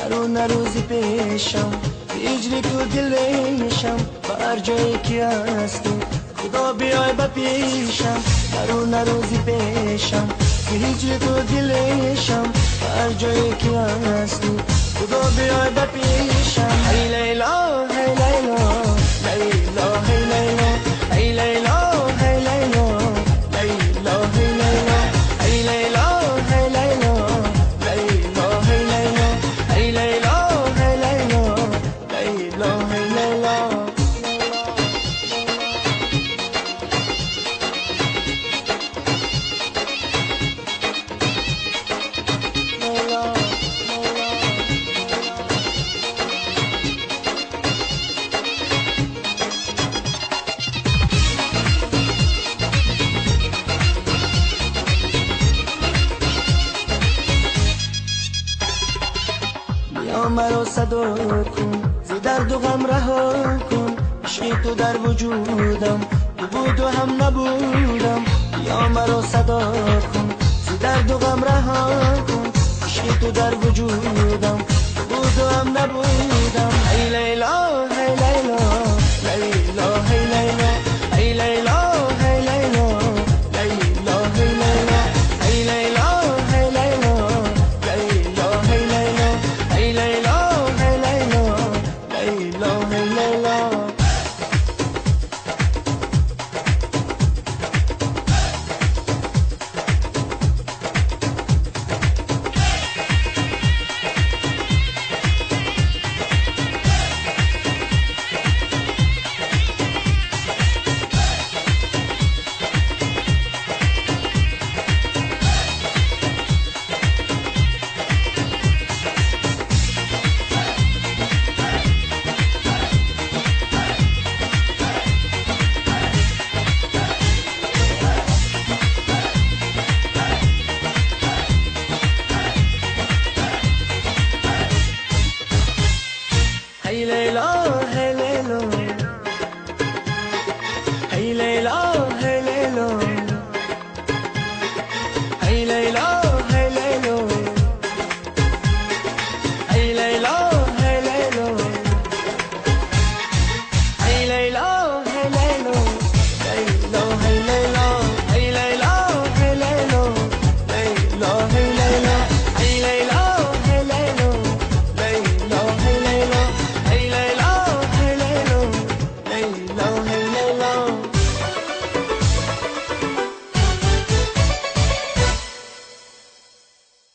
هر اون روزی پیشم هجری تو دلشم بر جایی که هستی خدا بیای با پیشم هر اون روزی پیشم هجری تو دلشم بر جایی که هستی خدا بیای با پیشم ای لیلا ای لیلا لیلا ای لیلا ای لیلا ای لیلا لیلا ای لیلا ای لیلا ای لیلا ای لیلا ای لیلا ای لیلا لیلا ای لیلا بیا مرا صدا کن زی درد و غم رها کن عشقی تو در وجودم تو بود و هم نبودم بیا مرا صدا کن زی درد و غم رها کن عشقی تو در وجودم تو بود و هم نبودم ای لیلا ای لیلا